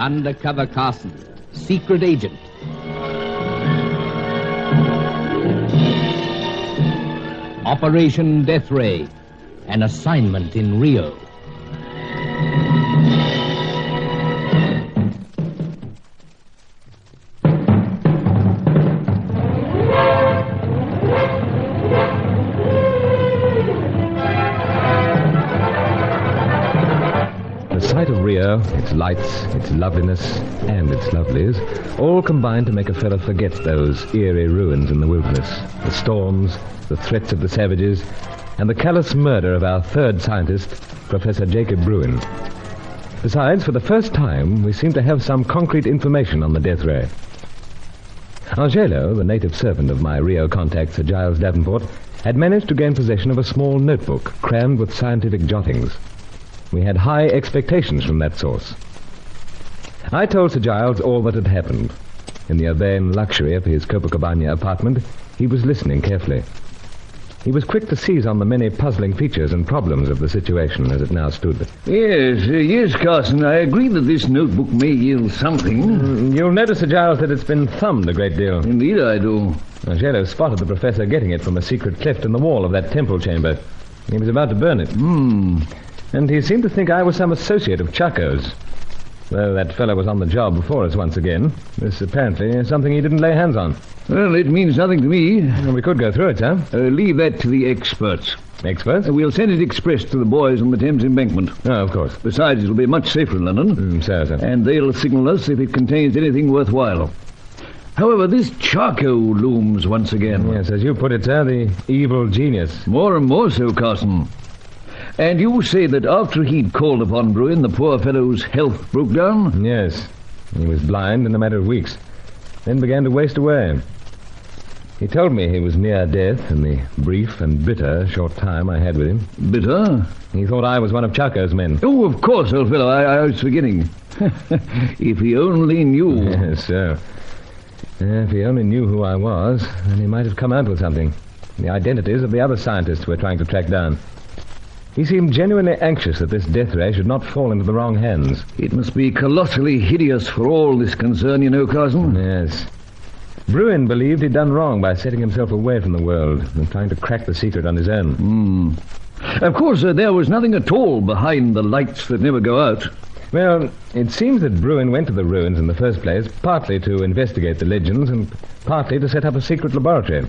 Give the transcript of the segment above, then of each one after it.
Undercover Carson, secret agent. Operation Deathray, an assignment in Rio. The sight of Rio, its lights, its loveliness, and its lovelies, all combine to make a fellow forget those eerie ruins in the wilderness, the storms, the threats of the savages, and the callous murder of our third scientist, Professor Jacob Bruin. Besides, for the first time, we seem to have some concrete information on the Deathray. Angelo, the native servant of my Rio contact, Sir Giles Davenport, had managed to gain possession of a small notebook crammed with scientific jottings. We had high expectations from that source. I told Sir Giles all that had happened. In the urbane luxury of his Copacabana apartment, he was listening carefully. He was quick to seize on the many puzzling features and problems of the situation as it now stood. Yes, Carson, I agree that this notebook may yield something. You'll notice, Sir Giles, that it's been thumbed a great deal. Indeed I do. Angelo spotted the professor getting it from a secret cleft in the wall of that temple chamber. He was about to burn it. And he seemed to think I was some associate of Chaco's. Well, that fellow was on the job before us once again. This apparently is something he didn't lay hands on. Well, it means nothing to me. Well, we could go through it, sir. Leave that to the experts. Experts? We'll send it express to the boys on the Thames embankment. Oh, of course. Besides, it'll be much safer in London. So. And they'll signal us if it contains anything worthwhile. However, this Chaco looms once again. Yes, as you put it, sir, the evil genius. More and more so, Carson. And you say that after he'd called upon Bruin, the poor fellow's health broke down? Yes. He was blind in a matter of weeks. Then began to waste away. He told me he was near death in the brief and bitter short time I had with him. Bitter? He thought I was one of Chaco's men. Oh, of course, old fellow. I was forgetting. If he only knew. Yes, sir. If he only knew who I was, then he might have come out with something. The identities of the other scientists we're trying to track down. He seemed genuinely anxious that this Deathray should not fall into the wrong hands. It must be colossally hideous for all this concern, you know, Carson. Yes. Bruin believed he'd done wrong by setting himself away from the world and trying to crack the secret on his own. Of course, there was nothing at all behind the lights that never go out. Well, it seems that Bruin went to the ruins in the first place, partly to investigate the legends and partly to set up a secret laboratory.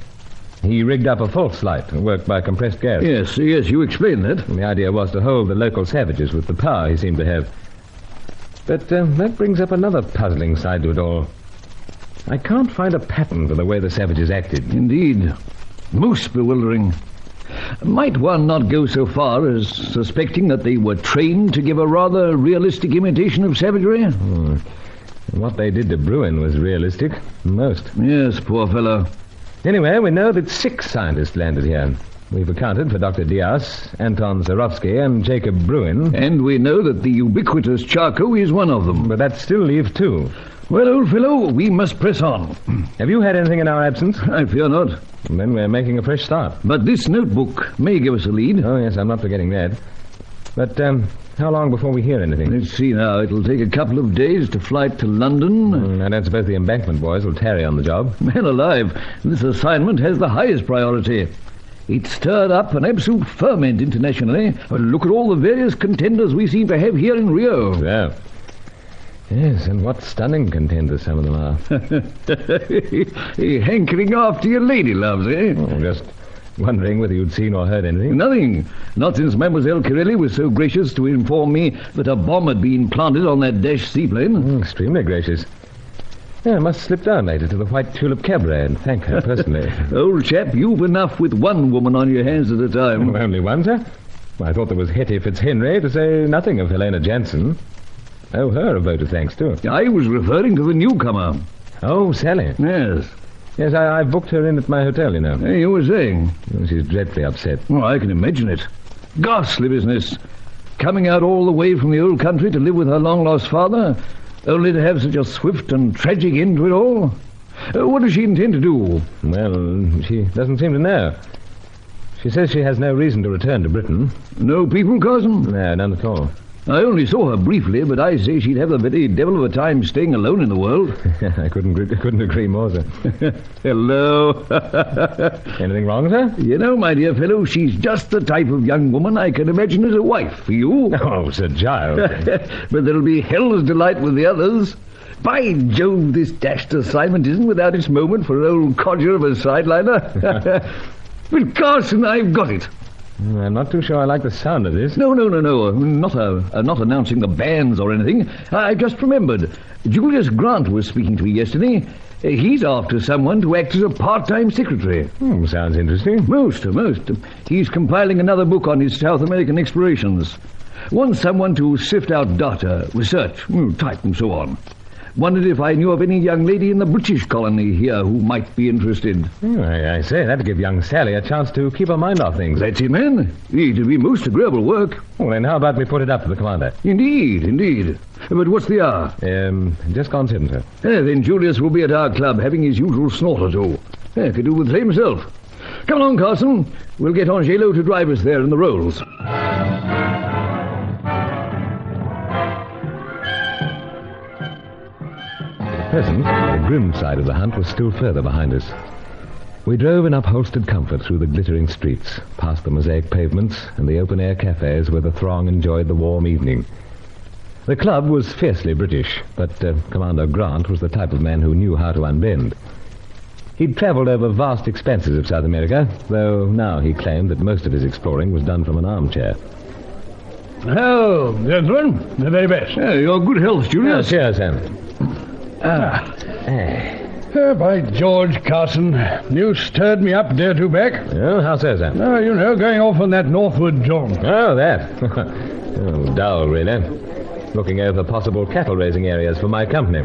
He rigged up a false light worked by compressed gas. Yes, you explained that. And the idea was to hold the local savages with the power he seemed to have. But that brings up another puzzling side to it all. I can't find a pattern for the way the savages acted. Indeed. Most bewildering. Might one not go so far as suspecting that they were trained to give a rather realistic imitation of savagery? What they did to Bruin was realistic. Most. Yes, poor fellow. Anyway, we know that 6 scientists landed here. We've accounted for Dr. Diaz, Anton Zarowski, and Jacob Bruin. And we know that the ubiquitous Chaco is one of them. But that still leaves 2. Well, old fellow, we must press on. Have you had anything in our absence? I fear not. Then we're making a fresh start. But this notebook may give us a lead. Oh, yes, I'm not forgetting that. But how long before we hear anything? Let's see now. It'll take a couple of days to flight to London. I don't suppose the embankment boys will tarry on the job. Man alive, this assignment has the highest priority. It stirred up an absolute ferment internationally. Look at all the various contenders we seem to have here in Rio. Yeah. Yes, and what stunning contenders some of them are. Hankering after your lady loves, eh? Oh, just wondering whether you'd seen or heard anything. Nothing. Not since Mademoiselle Corelli was so gracious to inform me that a bomb had been planted on that Dash seaplane. Extremely gracious. Yeah, I must slip down later to the White Tulip Cabaret and thank her personally. Old chap, you've enough with one woman on your hands at a time. Only one, sir? I thought there was Hetty Fitzhenry, to say nothing of Helena Jansen. Oh, her a vote of thanks, too. I was referring to the newcomer. Oh, Sally. Yes. Yes, I booked her in at my hotel, you know. Hey, you were saying? She's dreadfully upset. Oh, I can imagine it. Ghastly business. Coming out all the way from the old country to live with her long-lost father, only to have such a swift and tragic end to it all. What does she intend to do? Well, she doesn't seem to know. She says she has no reason to return to Britain. No people, Carson? No, none at all. I only saw her briefly, but I say she'd have the very devil of a time staying alone in the world. I couldn't agree more, sir. Hello. Anything wrong, sir? You know, my dear fellow, she's just the type of young woman I can imagine as a wife for you. Oh, Sir Giles. But there'll be hell's delight with the others. By Jove, this dashed assignment isn't without its moment for an old codger of a sideliner. But Carson, I've got it. I'm not too sure I like the sound of this. No. Not announcing the banns or anything. I just remembered. Julius Grant was speaking to me yesterday. He's after someone to act as a part-time secretary. Sounds interesting. Most. He's compiling another book on his South American explorations. Wants someone to sift out data, research, type and so on. Wondered if I knew of any young lady in the British colony here who might be interested. I say, that'd give young Sally a chance to keep her mind off things. That's it, man. It'd be most agreeable work. Well, then how about we put it up to the commander? Indeed. But what's the hour? Just gone 7, sir. Then Julius will be at our club having his usual snort or two. Could do with the same himself. Come along, Carson. We'll get Angelo to drive us there in the rolls. Present, the grim side of the hunt was still further behind us. We drove in upholstered comfort through the glittering streets, past the mosaic pavements and the open-air cafes where the throng enjoyed the warm evening. The club was fiercely British, but Commander Grant was the type of man who knew how to unbend. He'd travelled over vast expanses of South America, though now he claimed that most of his exploring was done from an armchair. Well, gentlemen, the very best. Your good health, Julius. Cheers, Sam. By George, Carson, you stirred me up, dare to back. Oh, how so, Sam? Going off on that northward jaunt. Oh, that. Dull, really. Looking over possible cattle-raising areas for my company.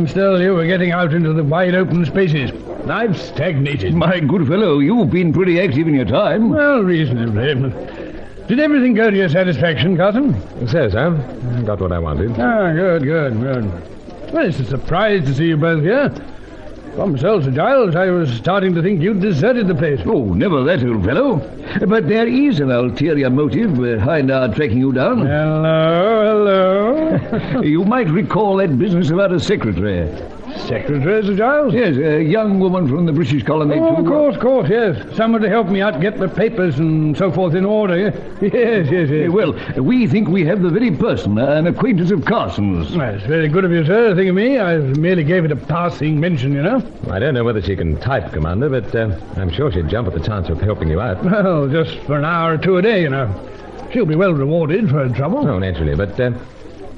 Still, you were getting out into the wide open spaces. I've stagnated. My good fellow, you've been pretty active in your time. Well, reasonably. Did everything go to your satisfaction, Carson? So, Sam. Got what I wanted. Good. Well, it's a surprise to see you both here. For myself, Sir Giles, I was starting to think you'd deserted the place. Oh, never that, old fellow. But there is an ulterior motive behind our tracking you down. Hello. You might recall that business about a secretary. Secretary, Sir Giles? Yes, a young woman from the British colony. Of course, yes. Someone to help me out get the papers and so forth in order. Yes. Well, we think we have the very person, an acquaintance of Carson's. Well, it's very good of you, sir, to think of me. I merely gave it a passing mention, you know. I don't know whether she can type, Commander, but I'm sure she'd jump at the chance of helping you out. Well, just for an hour or two a day, you know. She'll be well rewarded for her trouble. Oh, naturally, but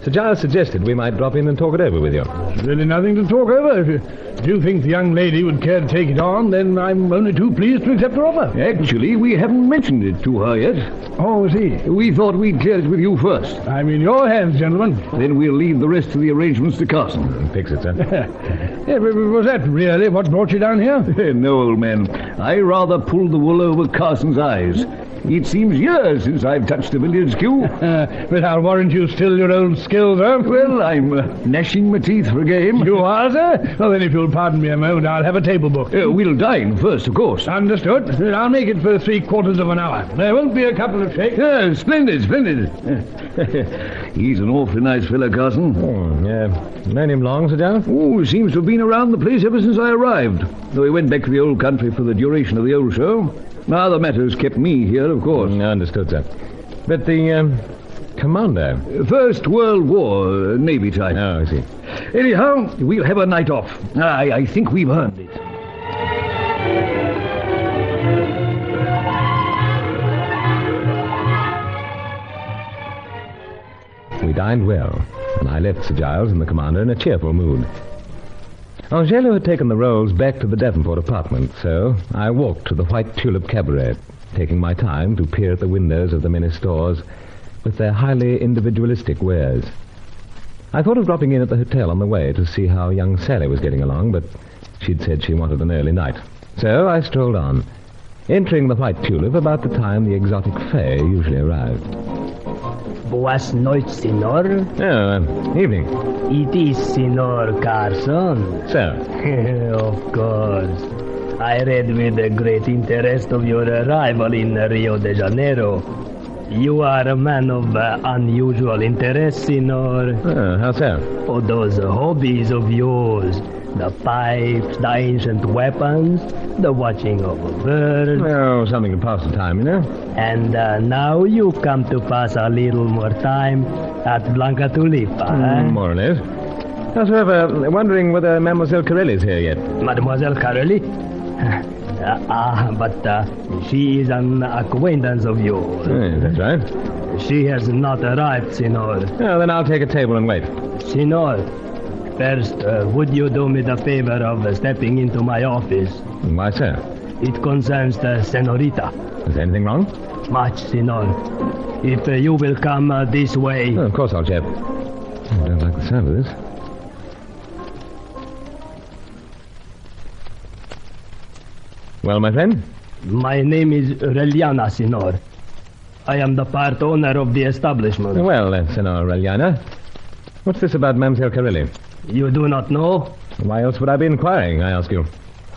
Sir Giles suggested we might drop in and talk it over with you. There's really nothing to talk over. If you think the young lady would care to take it on, then I'm only too pleased to accept her offer. Actually, we haven't mentioned it to her yet. Oh, I see. We thought we'd clear it with you first. I'm in your hands, gentlemen. Then we'll leave the rest of the arrangements to Carson. Fix it, sir. Was that really what brought you down here? No, old man. I rather pulled the wool over Carson's eyes. It seems years since I've touched a billiards cue. But I'll warrant you still your old skills, huh? Well, I'm gnashing my teeth for a game. You are, sir? Well, then, if you'll pardon me a moment, I'll have a table book. We'll dine first, of course. Understood. I'll make it for 3/4 of an hour. There won't be a couple of shakes. Splendid. He's an awfully nice fellow, Carson. Known him long, Sir Giles? Oh, seems to have been around the place ever since I arrived. Though he went back to the old country for the duration of the old show. Other matters kept me here, of course. Understood, sir. But the commander... First World War, Navy type. Oh, I see. Anyhow, we'll have a night off. I think we've earned it. We dined well, and I left Sir Giles and the commander in a cheerful mood. Angelo had taken the rolls back to the Davenport apartment, so I walked to the White Tulip Cabaret, taking my time to peer at the windows of the many stores with their highly individualistic wares. I thought of dropping in at the hotel on the way to see how young Sally was getting along, but she'd said she wanted an early night. So I strolled on, entering the White Tulip about the time the exotic fair usually arrived. Buenas noches, senor. Oh, evening. It is Senor Carson. So? Of course. I read with great interest of your arrival in Rio de Janeiro. You are a man of unusual interest, Signor. How so? Oh, those hobbies of yours. The pipes, the ancient weapons, the watching of a bird. Oh, something to pass the time, you know. And now you come to pass a little more time at Blanca Tulipa, More or less. However, wondering whether Mademoiselle Corelli's here yet. Mademoiselle Corelli? But she is an acquaintance of yours. Yes, that's right. She has not arrived, Signor. Oh, then I'll take a table and wait. Signor, first, would you do me the favor of stepping into my office? Why, sir? It concerns the senorita. Is there anything wrong? Much, Signor. If you will come this way... Oh, of course I'll, chap. I don't like the sound of this. Well, my friend? My name is Reliana, Signor. I am the part owner of the establishment. Well, Senor Reliana. What's this about Mademoiselle Corelli? You do not know? Why else would I be inquiring, I ask you?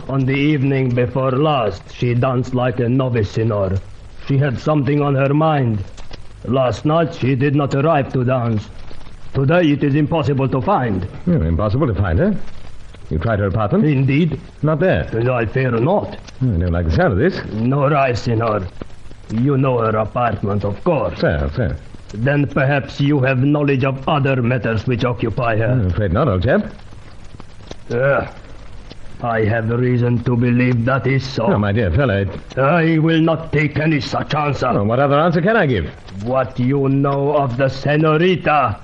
On the evening before last, she danced like a novice, Signor. She had something on her mind. Last night, she did not arrive to dance. Today, it is impossible to find. Impossible to find her? You tried her apartment? Indeed. Not there. I fear not. I don't like the sound of this. Nor I, Signor. You know her apartment, of course. Sir. Then perhaps you have knowledge of other matters which occupy her. I'm afraid not, old chap. I have reason to believe that is so. Oh, my dear fellow. I will not take any such answer. Oh, what other answer can I give? What you know of the senorita.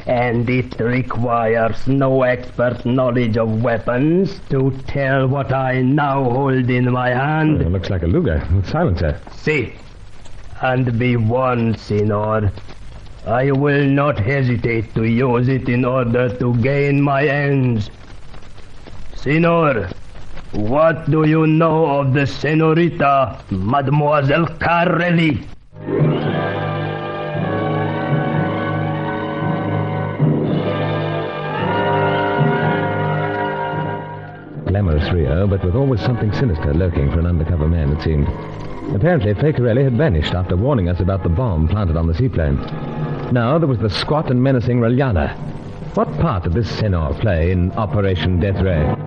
And it requires no expert knowledge of weapons to tell what I now hold in my hand. It looks like a Luger with silencer. See, and be warned, Signor. I will not hesitate to use it in order to gain my ends. Signor, what do you know of the senorita, Mademoiselle Corelli? Glamorous Rio, but with always something sinister lurking for an undercover man, it seemed. Apparently, Fay Corelli had vanished after warning us about the bomb planted on the seaplane. Now there was the squat and menacing Reliana. What part did this Senor play in Operation Deathray?